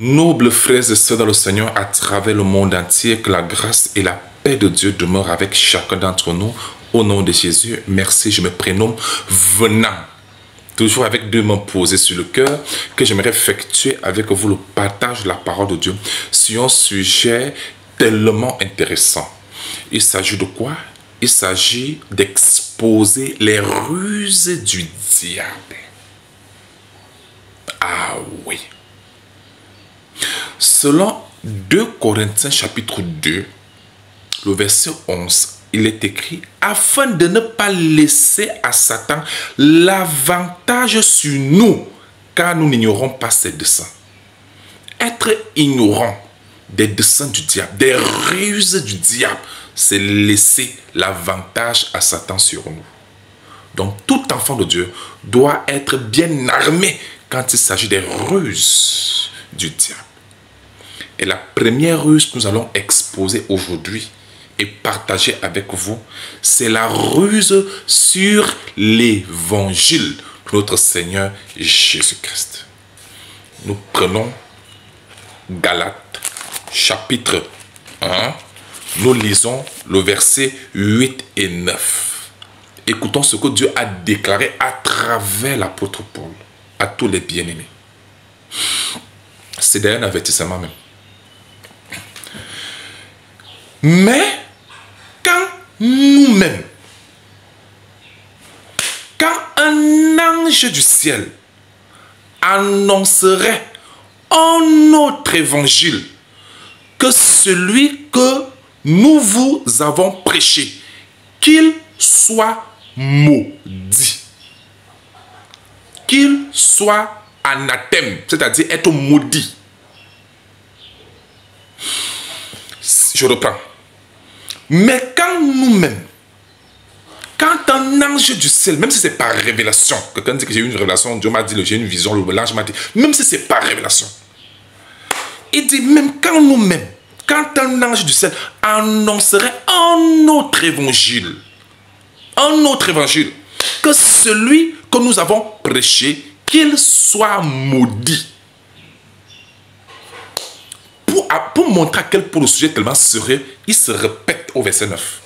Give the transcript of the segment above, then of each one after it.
Nobles frères et sœurs dans le Seigneur à travers le monde entier, que la grâce et la paix de Dieu demeurent avec chacun d'entre nous. Au nom de Jésus, merci, je me prénomme Venant. Toujours avec deux mains posées sur le cœur, que j'aimerais effectuer avec vous le partage de la parole de Dieu sur un sujet tellement intéressant. Il s'agit de quoi? Il s'agit d'exposer les ruses du diable. Ah oui. Selon 2 Corinthiens chapitre 2, le verset 11, il est écrit « Afin de ne pas laisser à Satan l'avantage sur nous, car nous n'ignorons pas ses desseins. » Être ignorant des desseins du diable, des ruses du diable, c'est laisser l'avantage à Satan sur nous. Donc tout enfant de Dieu doit être bien armé quand il s'agit des ruses du diable. Et la première ruse que nous allons exposer aujourd'hui et partager avec vous, c'est la ruse sur l'évangile de notre Seigneur Jésus-Christ. Nous prenons Galates chapitre 1, nous lisons le verset 8 et 9. Écoutons ce que Dieu a déclaré à travers l'apôtre Paul à tous les bien-aimés. C'est d'ailleurs un avertissement même. Mais quand nous-mêmes, quand un ange du ciel annoncerait un autre évangile que celui que nous vous avons prêché, qu'il soit maudit, qu'il soit anathème, c'est-à-dire être maudit. Je reprends. Mais quand nous-mêmes, quand un ange du ciel, même si c'est par révélation, quelqu'un dit que j'ai eu une révélation, Dieu m'a dit, j'ai une vision, l'ange m'a dit, même si c'est par révélation, il dit même quand nous-mêmes, quand un ange du ciel annoncerait un autre évangile que celui que nous avons prêché, qu'il soit maudit. Pour montrer à quel point le sujet est tellement sérieux, il se répète au verset 9.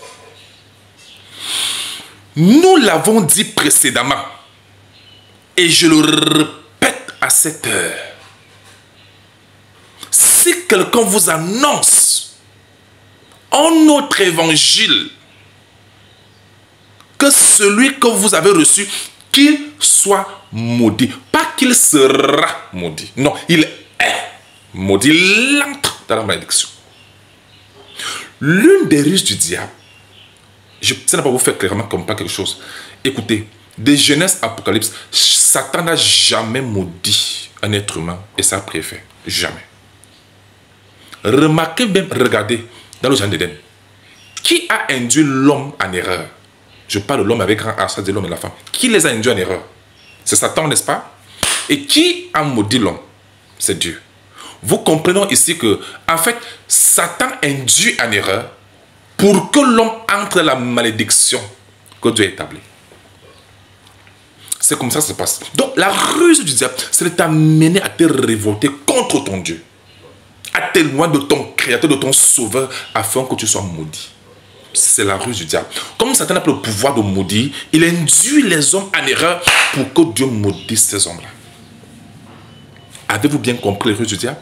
Nous l'avons dit précédemment, et je le répète à cette heure. Si quelqu'un vous annonce un autre évangile que celui que vous avez reçu, qu'il soit maudit. Pas qu'il sera maudit. Non, il est maudit. Il entre dans la malédiction. L'une des ruses du diable, ça n'a pas vous faire clairement comme pas quelque chose. Écoutez, de Genèse Apocalypse, Satan n'a jamais maudit un être humain et ça préfère. Jamais. Remarquez bien, regardez, dans le jardin d'Éden, qui a induit l'homme en erreur? Je parle de l'homme avec grand A, ça dit l'homme et la femme. Qui les a induits en erreur? C'est Satan, n'est-ce pas? Et qui a maudit l'homme? C'est Dieu. Vous comprenez ici que, en fait, Satan induit en erreur pour que l'homme entre dans la malédiction que Dieu a établie. C'est comme ça que ça se passe. Donc, la ruse du diable, c'est de t'amener à te révolter contre ton Dieu, à t'éloigner de ton Créateur, de ton Sauveur, afin que tu sois maudit. C'est la ruse du diable. Comme Satan n'a pas le pouvoir de maudire, il induit les hommes en erreur pour que Dieu maudisse ces hommes-là. Avez-vous bien compris les ruses du diable?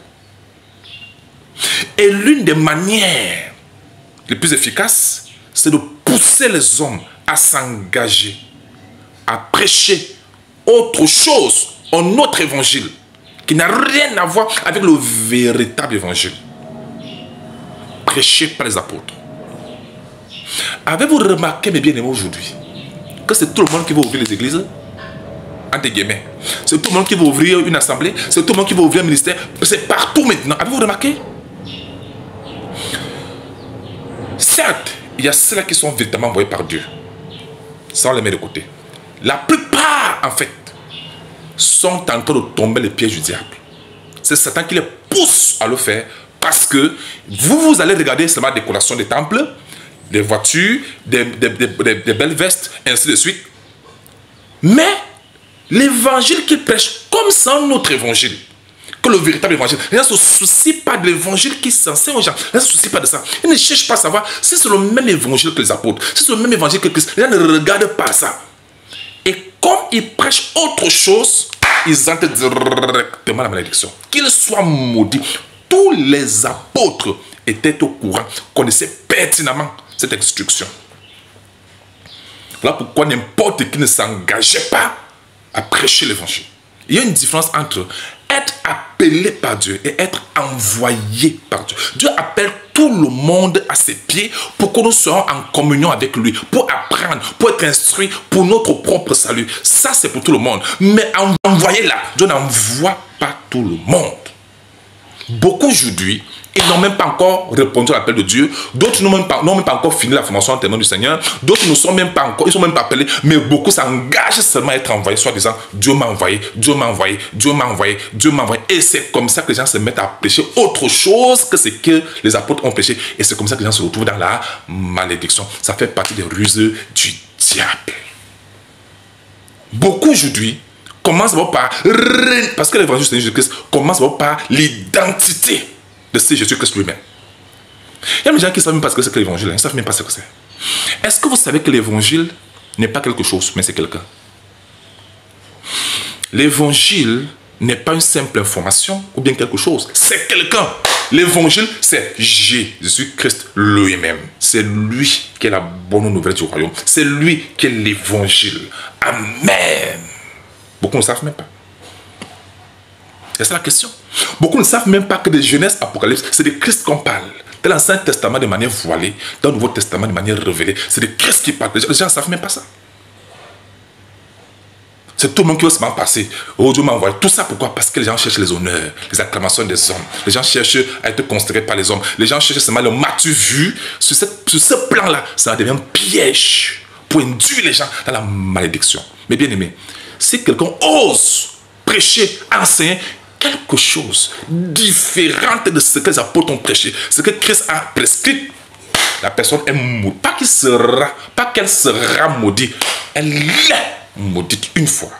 Et l'une des manières les plus efficaces, c'est de pousser les hommes à s'engager, à prêcher autre chose, un autre évangile, qui n'a rien à voir avec le véritable évangile, prêché par les apôtres. Avez-vous remarqué, mes bien-aimés, aujourd'hui, que c'est tout le monde qui va ouvrir les églises? Entre guillemets. C'est tout le monde qui va ouvrir une assemblée, c'est tout le monde qui va ouvrir un ministère, c'est partout maintenant. Avez-vous remarqué? Certes, il y a ceux-là qui sont véritablement envoyés par Dieu, sans les mettre de côté. La plupart, en fait, sont en train de tomber les pièges du diable. C'est Satan qui les pousse à le faire, parce que vous allez regarder seulement la décoration des temples, des voitures, des belles vestes, ainsi de suite. Mais l'évangile qu'il prêche, comme c'est un autre évangile, que le véritable évangile. Les gens ne se soucient pas de l'évangile qui s'enseigne aux gens. Les gens ne se soucient pas de ça. Ils ne cherchent pas à savoir si c'est le même évangile que les apôtres, si c'est le même évangile que Christ. Les gens ne regardent pas ça. Et comme ils prêchent autre chose, ils entrent directement à la malédiction. Qu'ils soient maudits. Tous les apôtres étaient au courant, connaissaient pertinemment cette instruction. Voilà pourquoi n'importe qui ne s'engageait pas à prêcher l'évangile. Il y a une différence entre être appelé par Dieu et être envoyé par Dieu. Dieu appelle tout le monde à ses pieds pour que nous soyons en communion avec lui, pour apprendre, pour être instruits, pour notre propre salut. Ça, c'est pour tout le monde. Mais envoyé là, Dieu n'envoie pas tout le monde. Beaucoup aujourd'hui, ils n'ont même pas encore répondu à l'appel de Dieu. D'autres n'ont même pas encore fini la formation en témoin du Seigneur. D'autres ne sont même pas encore, ils ne sont même pas appelés. Mais beaucoup s'engagent seulement à être envoyés, soit disant Dieu m'a envoyé, Dieu m'a envoyé, Dieu m'a envoyé, Dieu m'a envoyé. Et c'est comme ça que les gens se mettent à prêcher autre chose que ce que les apôtres ont prêché. Et c'est comme ça que les gens se retrouvent dans la malédiction. Ça fait partie des ruses du diable. Beaucoup aujourd'hui commencent d'abord par, parce que l'évangile de Jésus-Christ commence d'abord par l'identité de ce Jésus-Christ lui-même. Il y a des gens qui ne savent même pas ce que c'est que l'évangile, ils ne savent même pas ce que c'est. Est-ce que vous savez que l'évangile n'est pas quelque chose, mais c'est quelqu'un? L'évangile n'est pas une simple information ou bien quelque chose, c'est quelqu'un. L'évangile, c'est Jésus-Christ lui-même. C'est lui qui est la bonne nouvelle du royaume. C'est lui qui est l'évangile. Amen. Beaucoup ne savent même pas. C'est ça la question. Beaucoup ne savent même pas que de Genèse, Apocalypse, c'est de Christ qu'on parle. Dans l'Ancien Testament de manière voilée, dans le Nouveau Testament de manière révélée, c'est de Christ qui parle. Les gens ne savent même pas ça. C'est tout le monde qui va se passer. Oh, Dieu m'a envoyé. Tout ça pourquoi? Parce que les gens cherchent les honneurs, les acclamations des hommes. Les gens cherchent à être considérés par les hommes. Les gens cherchent seulement le m'as-tu vu? Sur ce plan-là, ça devient un piège pour induire les gens dans la malédiction. Mais bien aimé, si quelqu'un ose prêcher, enseigner quelque chose différent de ce que les apôtres ont prêché, ce que Christ a prescrit, la personne est maudite. Pas qu'elle sera maudite, elle est maudite une fois.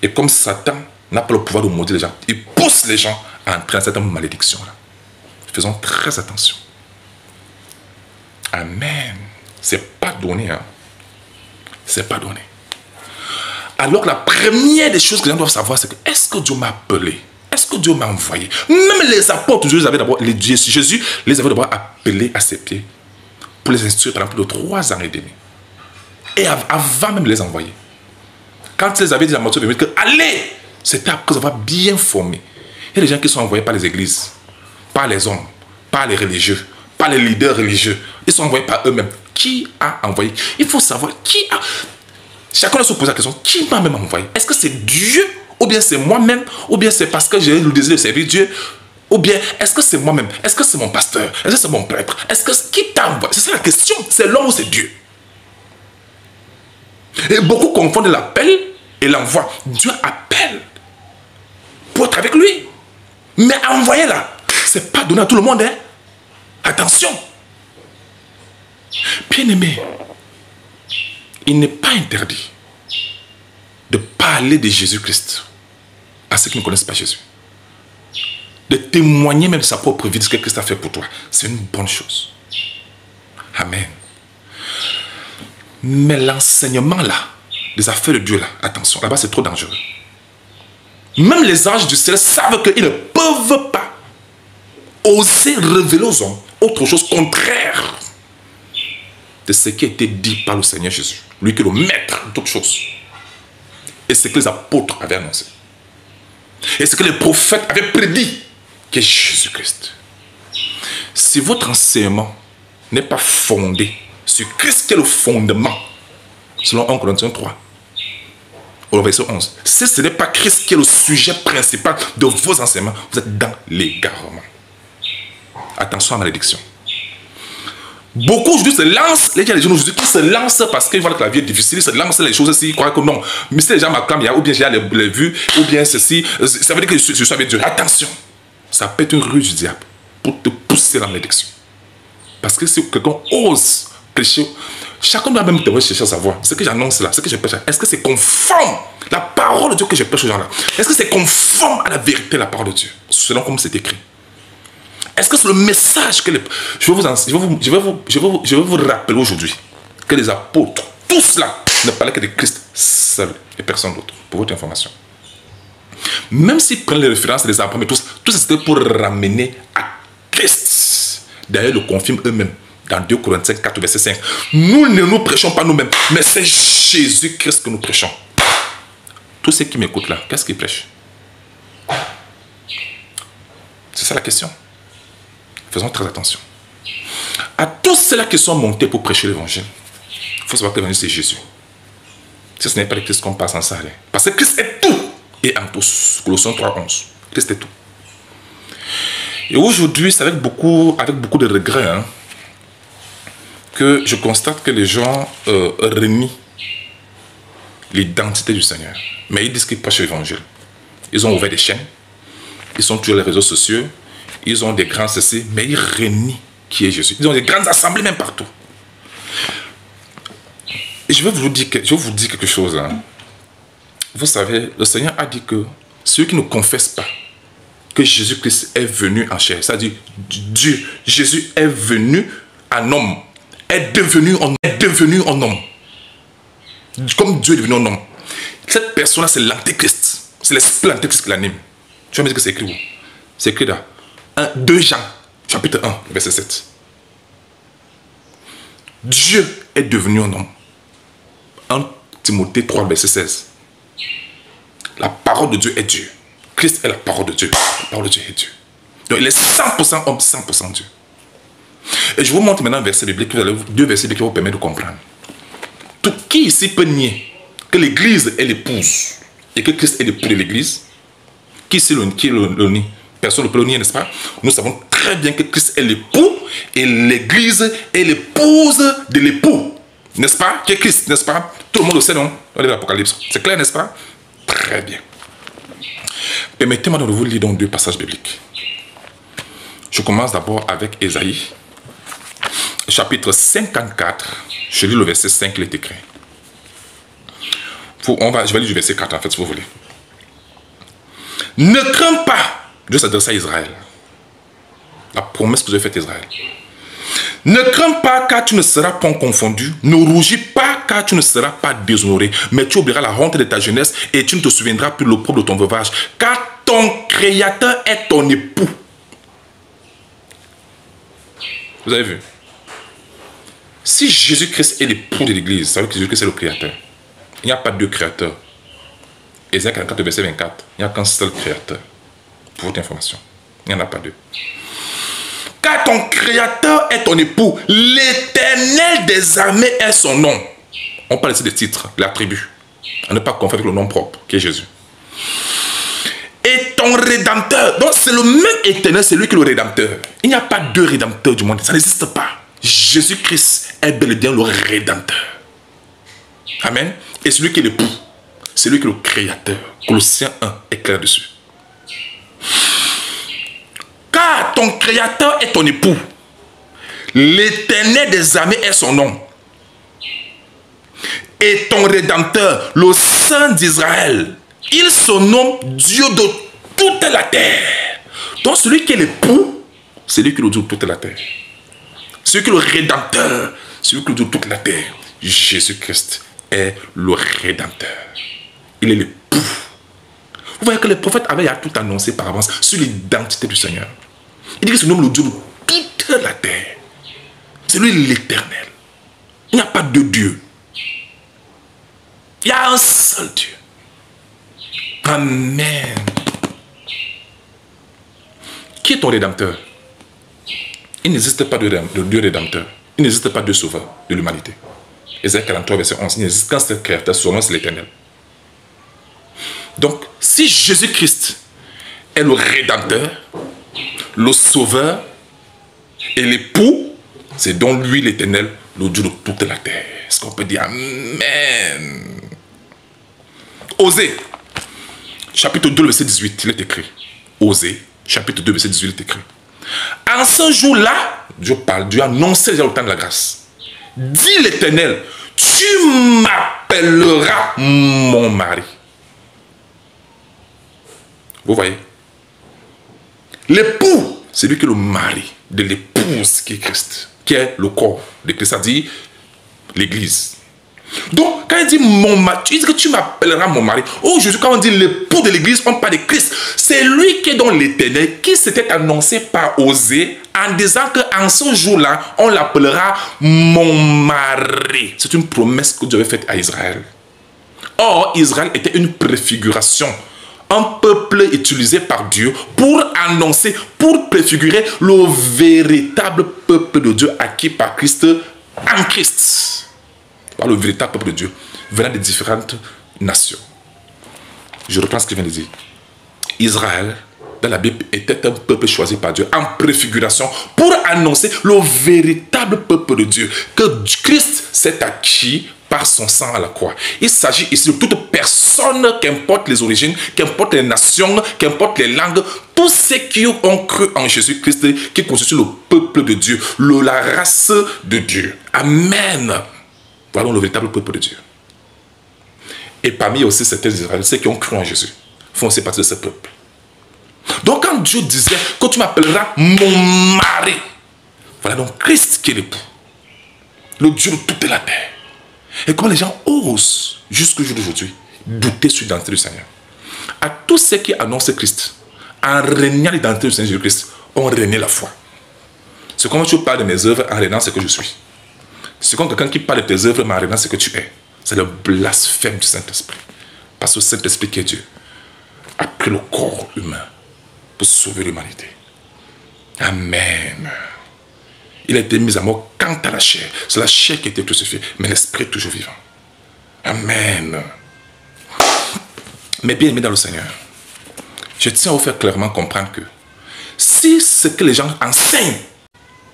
Et comme Satan n'a pas le pouvoir de maudire les gens, il pousse les gens à entrer dans cette malédiction-là. Faisons très attention. Amen. C'est pas donné, hein. C'est pas donné. Alors la première des choses que les gens doivent savoir, c'est que est-ce que Dieu m'a appelé? Est-ce que Dieu m'a envoyé? Même les apôtres, Jésus les avait d'abord appelés à ses pieds pour les instruire pendant plus de 3 ans et demi. Et avant même de les envoyer. Quand ils les avaient dit à Matthieu 28 que allez, c'était après avoir bien formé. Il y a des gens qui sont envoyés par les églises, par les hommes, par les religieux, par les leaders religieux. Ils sont envoyés par eux-mêmes. Qui a envoyé? Il faut savoir qui a... Chacun doit se poser la question, qui m'a même envoyé? Est-ce que c'est Dieu? Ou bien c'est moi-même? Ou bien c'est parce que j'ai le désir de servir Dieu? Ou bien est-ce que c'est moi-même? Est-ce que c'est mon pasteur? Est-ce que c'est mon prêtre? Est-ce que qui t'a envoyé? C'est ça la question. C'est l'homme ou c'est Dieu? Et beaucoup confondent l'appel et l'envoi. Dieu appelle pour être avec lui. Mais envoyer là, c'est pas donné à tout le monde. Hein? Attention. Bien-aimé, il n'est pas interdit de parler de Jésus-Christ à ceux qui ne connaissent pas Jésus. De témoigner même de sa propre vie de ce que Christ a fait pour toi. C'est une bonne chose. Amen. Mais l'enseignement là, les affaires de Dieu là, attention, là-bas c'est trop dangereux. Même les anges du ciel savent qu'ils ne peuvent pas oser révéler aux hommes autre chose contraire de ce qui a été dit par le Seigneur Jésus. Lui qui est le maître de toutes choses. Et ce que les apôtres avaient annoncé. Et ce que les prophètes avaient prédit, qui est Jésus-Christ. Si votre enseignement n'est pas fondé sur Christ qui est le fondement, selon 1 Corinthiens 3, au verset 11, si ce n'est pas Christ qui est le sujet principal de vos enseignements, vous êtes dans l'égarement. Attention à la malédiction. Beaucoup aujourd'hui se lancent, il y a des gens aujourd'hui qui se lancent parce qu'ils voient que la vie est difficile, ils se lancent les choses ici, ils croient que non. Mais si les gens m'acclament, ou bien j'ai les vues, ou bien ceci, ça veut dire que je suis avec Dieu. Attention, ça peut être une ruse du diable pour te pousser dans la malédiction. Parce que si quelqu'un ose prêcher Chacun doit même devoir chercher à savoir. Ce que j'annonce là, ce que je prêche là, est-ce que c'est conforme la parole de Dieu que je prêche aux gens là? Est-ce que c'est conforme à la vérité de la parole de Dieu? Selon comme c'est écrit. Est-ce que c'est le message que je vais vous rappeler aujourd'hui que les apôtres, tous là, ne parlaient que de Christ seul et personne d'autre, pour votre information. Même s'ils prennent les références des apôtres, tout c'était pour ramener à Christ. D'ailleurs, le confirment eux-mêmes dans 2 Corinthiens 4, verset 5. Nous ne nous prêchons pas nous-mêmes, mais c'est Jésus-Christ que nous prêchons. Tous ceux qui m'écoutent là, qu'est-ce qu'ils prêchent? C'est ça la question. Faisons très attention. À tous ceux-là qui sont montés pour prêcher l'évangile, il faut savoir que l'évangile c'est Jésus. Si ce n'est pas le Christ qu'on passe en ça, parce que Christ est tout et en tous. Colossiens 3:11. Christ est tout. Et aujourd'hui, c'est avec beaucoup de regrets que je constate que les gens renient l'identité du Seigneur. Mais ils disent qu'ils prêchent l'évangile. Ils ont ouvert des chaînes. Ils sont toujours sur les réseaux sociaux. Ils ont des grands ceci, mais ils renient qui est Jésus. Ils ont des grandes assemblées même partout. Et je vais vous dire quelque chose. Vous savez, le Seigneur a dit que ceux qui ne confessent pas que Jésus-Christ est venu en chair, c'est-à-dire Dieu, Jésus est venu en homme, est devenu en homme. Comme Dieu est devenu un homme. Cette personne-là, c'est l'antéchrist. C'est l'esprit l'antéchrist qui l'anime. Tu vas me dire que c'est écrit où? C'est écrit dans 2 Jean, chapitre 1, verset 7. Dieu est devenu un homme. 1 Timothée 3, verset 16. La parole de Dieu est Dieu. Christ est la parole de Dieu. La parole de Dieu est Dieu. Donc il est 100% homme, 100% Dieu. Et je vous montre maintenant un verset biblique, 2 versets bibliques qui vont vous permettre de comprendre. Tout qui ici peut nier que l'Église est l'épouse et que Christ est l'époux de l'Église? Qui le nie? Personne ne peut le nier, n'est-ce pas? Nous savons très bien que Christ est l'époux et l'Église est l'épouse de l'époux. N'est-ce pas? Qui est Christ, n'est-ce pas? Tout le monde le sait, non? Dans l'Apocalypse. C'est clair, n'est-ce pas? Très bien. Permettez-moi de vous lire donc 2 passages bibliques. Je commence d'abord avec Ésaïe, chapitre 54. Je lis le verset 5, il est écrit. Je vais lire du verset 4, en fait, si vous voulez. Ne crains pas. Dieu s'adresse à Israël. La promesse que j'ai faite à Israël. Ne crains pas car tu ne seras pas confondu. Ne rougis pas car tu ne seras pas déshonoré. Mais tu oublieras la honte de ta jeunesse et tu ne te souviendras plus de l'opprobre de ton veuvage. Car ton Créateur est ton époux. Vous avez vu? Si Jésus-Christ est l'époux de l'Église, ça veut dire que Jésus-Christ est le Créateur. Il n'y a pas 2 créateurs. Ésaïe 44, verset 24. Il n'y a qu'un seul Créateur. Pour votre information. Il n'y en a pas 2. Car ton Créateur est ton époux. L'Éternel des armées est son nom. On parle ici des titres, l'attribut. À ne pas confondre avec le nom propre, qui est Jésus. Et ton Rédempteur. Donc c'est le même Éternel, c'est lui qui est le Rédempteur. Il n'y a pas 2 Rédempteurs du monde. Ça n'existe pas. Jésus-Christ est bel et bien le Rédempteur. Amen. Et celui qui est l'époux, c'est lui qui est le Créateur. Colossiens 1 est clair dessus. Car ton Créateur est ton époux. L'Éternel des armées est son nom. Et ton Rédempteur, le Saint d'Israël, il se nomme Dieu de toute la terre. Donc celui qui est l'époux, c'est lui qui est le Dieu de toute la terre. Celui qui est le Rédempteur, celui qui est le Dieu de toute la terre. Jésus-Christ est le Rédempteur. Il est l'époux. Vous voyez que les prophètes avaient tout annoncé par avance sur l'identité du Seigneur. Il dit qu'il se nomme le Dieu de toute la terre. C'est lui l'Éternel. Il n'y a pas de Dieu. Il y a un seul Dieu. Amen. Qui est ton Rédempteur? Il n'existe pas de Dieu Rédempteur. Il n'existe pas de Sauveur de l'humanité. Ésaïe 43, verset 11. Il n'existe qu'un seul Créateur, son nom c'est l'Éternel. Donc, si Jésus-Christ est le Rédempteur, le Sauveur et l'époux, c'est donc lui l'Éternel, le Dieu de toute la terre. Est-ce qu'on peut dire Amen? Osée, chapitre 2, verset 18, il est écrit. Osée, chapitre 2, verset 18, il est écrit. En ce jour-là, Dieu parle, Dieu annonce déjà le temps de la grâce. dit l'Éternel, tu m'appelleras mon mari. Vous voyez? L'époux, c'est lui qui est le mari de l'épouse qui est Christ, qui est le corps de Christ, c'est-à-dire l'Église. Donc, quand il dit mon mari, il dit que tu m'appelleras mon mari. Oh Jésus, quand on dit l'époux de l'Église, on parle de Christ. C'est lui qui est dans l'Éternel, qui s'était annoncé par Osée en disant qu'en ce jour-là, on l'appellera mon mari. C'est une promesse que Dieu avait faite à Israël. Or, Israël était une préfiguration. Un peuple utilisé par Dieu pour annoncer, pour préfigurer le véritable peuple de Dieu acquis par Christ en Christ. Par le véritable peuple de Dieu venant des différentes nations. Je reprends ce que je viens de dire. Israël, dans la Bible, était un peuple choisi par Dieu en préfiguration pour annoncer le véritable peuple de Dieu que Christ s'est acquis par son sang à la croix. Il s'agit ici de toute personne, qu'importe les origines, qu'importe les nations, qu'importe les langues, tous ceux qui ont cru en Jésus-Christ, qui constituent le peuple de Dieu, la race de Dieu. Amen. Voilà le véritable peuple de Dieu. Et parmi aussi certains Israéliens, ceux qui ont cru en Jésus, font aussi partie de ce peuple. Donc quand Dieu disait que tu m'appelleras mon mari, voilà donc Christ qui est l'époux, le Dieu de toute la terre. Et comment les gens osent, jusqu'au jour d'aujourd'hui, douter sur l'identité du Seigneur. À tous ceux qui annoncent Christ, en régnant l'identité du Seigneur Jésus-Christ, ont régné la foi. C'est comme tu parles de mes œuvres en régnant ce que je suis. C'est comme quelqu'un qui parle de tes œuvres, mais en régnant ce que tu es. C'est le blasphème du Saint-Esprit. Parce que le Saint-Esprit qui est Dieu a pris le corps humain pour sauver l'humanité. Amen. Il a été mis à mort quant à la chair. C'est la chair qui a été crucifiée, mais l'esprit est toujours vivant. Amen. Mais bien aimé dans le Seigneur, je tiens à vous faire clairement comprendre que si ce que les gens enseignent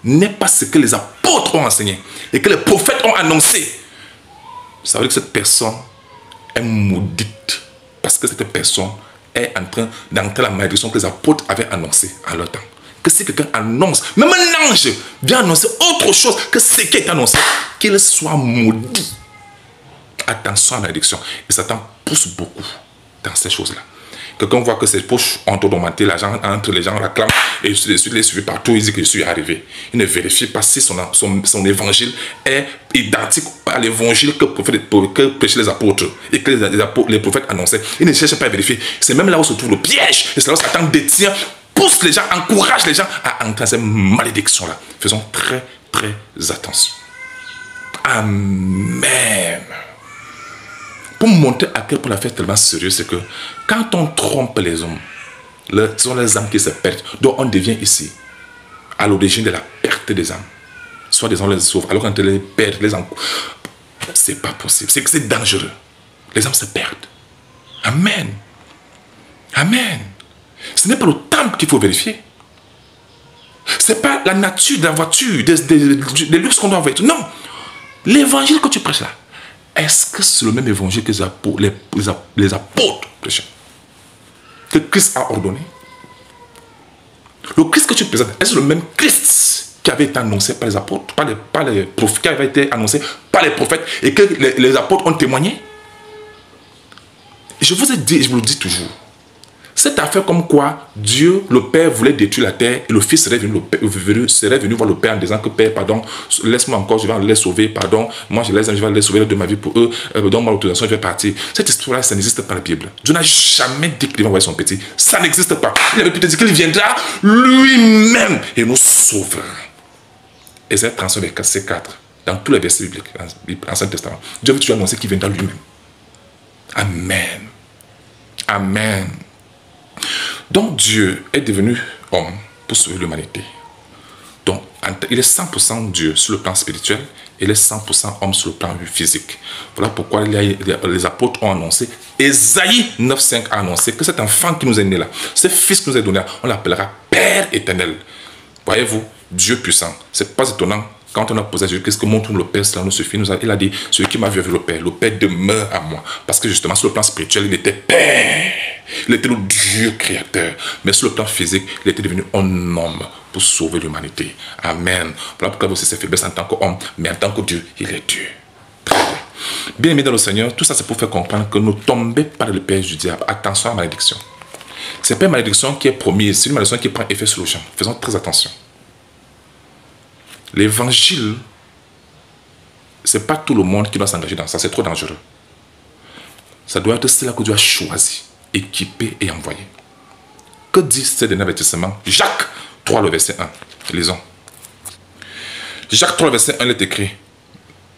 n'est pas ce que les apôtres ont enseigné et que les prophètes ont annoncé, ça veut dire que cette personne est maudite parce que cette personne est en train d'entrer la malédiction que les apôtres avaient annoncée à leur temps. Que si quelqu'un annonce, même un ange vient annoncer autre chose que ce qui est annoncé, qu'il soit maudit. Attention à la malédiction. Et Satan pousse beaucoup dans ces choses-là. Quelqu'un voit que ses poches ont augmenté, l'argent entre les gens réclament et il est suivi partout, il dit que je suis arrivé. Il ne vérifie pas si son évangile est identique à l'évangile que prêchaient les apôtres et que les prophètes annonçaient. Il ne cherche pas à vérifier. C'est même là où se trouve le piège. Et c'est là où Satan détient, pousse les gens, encourage les gens à entrer dans ces malédictions-là. Faisons très, très attention. Amen. Pour montrer à quel point la fête est tellement sérieuse, c'est que quand on trompe les hommes, ce sont les âmes qui se perdent. Donc on devient ici à l'origine de la perte des âmes. Soit des gens les sauvent, alors quand on les perd, les âmes, c'est pas possible. C'est que c'est dangereux. Les âmes se perdent. Amen. Amen. Ce n'est pas le temple qu'il faut vérifier. Ce n'est pas la nature de la voiture, des luxes qu'on doit avoir. Non. L'évangile que tu prêches là, est-ce que c'est le même évangile que les apôtres prêchaient? Que Christ a ordonné? Le Christ que tu présentes, est-ce le même Christ qui avait été annoncé par les apôtres, par les prophètes, qui avait été annoncé par les prophètes et que les apôtres ont témoigné? Et je vous ai dit, je vous le dis toujours, cette affaire comme quoi Dieu, le Père, voulait détruire la terre et le Fils serait venu voir le Père en disant que Père, pardon, laisse-moi encore, je vais les sauver, pardon, moi je vais les sauver de ma vie pour eux, donne-moi l'autorisation, je vais partir. Cette histoire-là, ça n'existe pas dans la Bible. Dieu n'a jamais dit qu'il va envoyer son petit. Ça n'existe pas. Il avait peut-être dit qu'il viendra lui-même et nous sauvera. Ésaïe 35, verset 4, dans tous les versets bibliques, dans l'Ancien Testament, Dieu veut toujours annoncer qu'il viendra lui-même. Amen. Amen. Donc Dieu est devenu homme pour sauver l'humanité. Donc il est 100% Dieu sur le plan spirituel et il est 100% homme sur le plan physique. Voilà pourquoi les apôtres ont annoncé, Ésaïe 9,5 a annoncé que cet enfant qui nous est né là, ce fils qui nous est donné là, on l'appellera Père éternel. Voyez-vous, Dieu puissant. C'est pas étonnant. Quand on a posé à Jésus, qu'est-ce que montre le Père, cela nous suffit. Il a dit, celui qui m'a vu avec le Père demeure à moi. Parce que justement, sur le plan spirituel, il était Père. Il était le Dieu créateur. Mais sur le plan physique, il était devenu un homme pour sauver l'humanité. Amen. Voilà pourquoi vous avez ses faiblesses en tant qu'homme, mais en tant que Dieu, il est Dieu. Très bien. Bien aimé dans le Seigneur, tout ça c'est pour faire comprendre que ne tombez pas dans le piège du diable. Attention à la malédiction. Ce n'est pas une malédiction qui est promise, c'est une malédiction qui prend effet sur le champ. Faisons très attention. L'évangile, ce n'est pas tout le monde qui doit s'engager dans ça, c'est trop dangereux. Ça doit être cela que Dieu a choisi, équipé et envoyé. Que dit ce dernier avertissement? Jacques 3, le verset 1. Lisons. Jacques 3, le verset 1, il est écrit: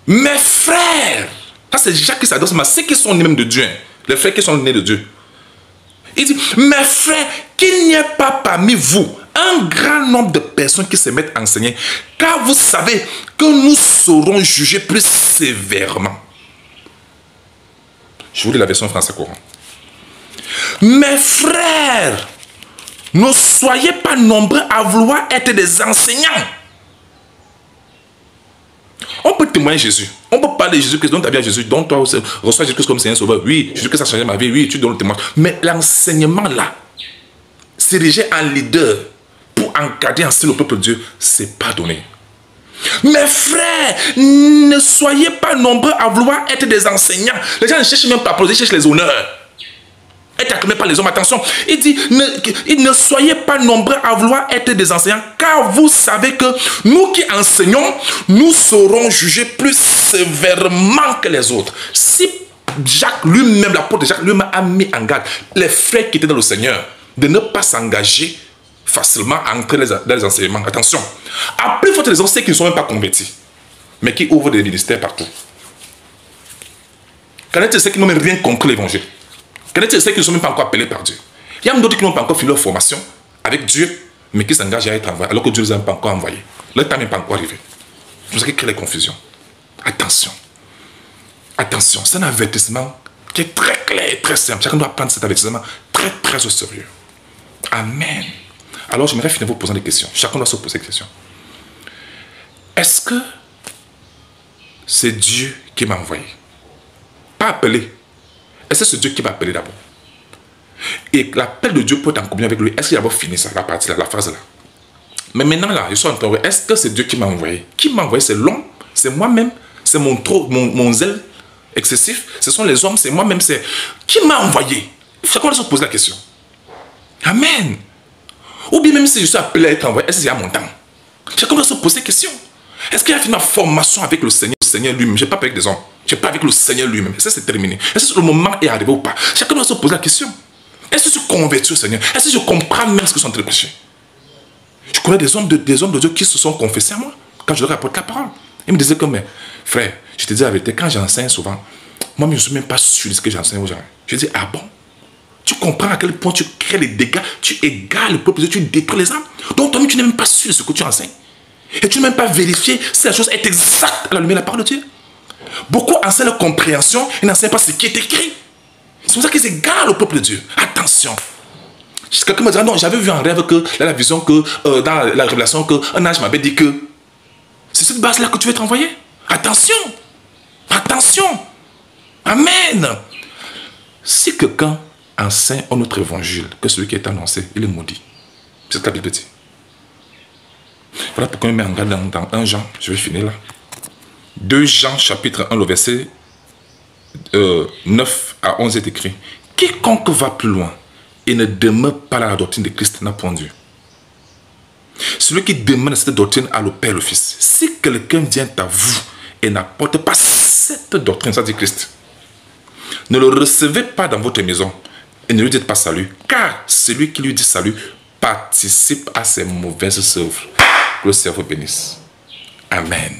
mes frères, ça c'est Jacques qui s'adresse à ceux qui sont nés même de Dieu, hein, les frères qui sont nés de Dieu. Il dit: mes frères, qu'il n'y ait pas parmi vous un grand nombre de personnes qui se mettent à enseigner, car vous savez que nous serons jugés plus sévèrement. Je vous lis la version français courant. Mes frères, ne soyez pas nombreux à vouloir être des enseignants. On peut témoigner Jésus. On peut parler de Jésus-Christ, dont tu as bien Jésus, dont toi reçois Jésus-Christ comme Seigneur Sauveur. Oui, Jésus-Christ a changé ma vie. Oui, tu donnes le témoignage. Mais l'enseignement là, s'ériger en leader pour encadrer ainsi le peuple de Dieu, c'est pas donné. Mes frères, ne soyez pas nombreux à vouloir être des enseignants. Les gens ne cherchent même pas à applaudir, ils cherchent les honneurs. Être acclamé par les hommes, attention. Il dit, ne soyez pas nombreux à vouloir être des enseignants, car vous savez que nous qui enseignons, nous serons jugés plus sévèrement que les autres. Si Jacques lui-même, l'apôtre Jacques lui-même a mis en garde les frères qui étaient dans le Seigneur, de ne pas s'engager facilement à entrer dans les enseignements. Attention. Après, il faut raison ceux qui ne sont même pas convertis, mais qui ouvrent des ministères partout. Qu'en ceux qui n'ont même rien compris l'évangile? Qu'en est-il ceux qui ne sont même pas encore appelés par Dieu? Il y a même d'autres qui n'ont pas encore fini leur formation avec Dieu, mais qui s'engagent à être envoyés, alors que Dieu ne les a pas encore envoyés. Leur temps n'est pas encore arrivé. C'est pour ça qu'il crée les confusions. Attention. Attention, c'est un avertissement qui est très clair et très simple. Chacun doit prendre cet avertissement très, très au sérieux. Amen. Alors, j'aimerais finir vous posant des questions. Chacun doit se poser des questions. Est-ce que c'est Dieu qui m'a envoyé? Pas appelé. Est-ce que c'est Dieu qui m'a appelé d'abord? Et l'appel de Dieu peut être en communion avec lui. Est-ce qu'il a fini ça, la partie là, la phrase là? Mais maintenant là, je suis en train de... Est-ce que c'est Dieu qui m'a envoyé? Qui m'a envoyé? C'est l'homme, c'est moi-même, c'est mon zèle excessif. Ce sont les hommes, c'est moi-même, c'est... Qui m'a envoyé? Chacun doit se poser la question. Amen. Ou bien même si je suis appelé à être envoyé, est-ce qu'il y a mon temps? Chacun doit se poser la question. Est-ce qu'il a fait ma formation avec le Seigneur lui-même? Je n'ai pas avec des hommes. Je n'ai pas avec le Seigneur lui-même. Est-ce que c'est terminé? Est-ce que le moment est arrivé ou pas? Chacun doit se poser la question. Est-ce que je suis converti au Seigneur? Est-ce que je comprends même ce que je suis en train de prêcher? Je connais des hommes de Dieu qui se sont confessés à moi quand je leur apporte la parole. Ils me disaient que, mais frère, je te dis la vérité, quand j'enseigne souvent, moi, je ne suis même pas sûr de ce que j'enseigne aux gens. Je dis, ah bon? Tu comprends à quel point tu crées les dégâts, tu égales le peuple, tu détruis les âmes. Donc toi-même, tu n'es même pas sûr de ce que tu enseignes. Et tu n'as même pas vérifié si la chose est exacte à la lumière de la parole de Dieu. Beaucoup enseignent leur compréhension et n'enseignent pas ce qui est écrit. C'est pour ça qu'ils égarent le peuple de Dieu. Attention. Quelqu'un me dira, non, j'avais vu en rêve que, la vision que, dans la révélation, qu'un ange m'avait dit que c'est cette base-là que tu veux t'envoyer. Attention. Attention. Amen. Si quelqu'un enseigne un autre évangile que celui qui est annoncé, il est maudit. C'est ce que la Bible dit. Voilà pourquoi il met en garde dans 1 Jean, je vais finir là. 2 Jean chapitre 1, le verset 9 à 11 est écrit: quiconque va plus loin et ne demeure pas dans la doctrine de Christ n'a point Dieu. Celui qui demande cette doctrine a le Père et le Fils. Si quelqu'un vient à vous et n'apporte pas cette doctrine, ça dit Christ, ne le recevez pas dans votre maison et ne lui dites pas salut, car celui qui lui dit salut participe à ses mauvaises œuvres. Que le Seigneur vous bénisse. Amen.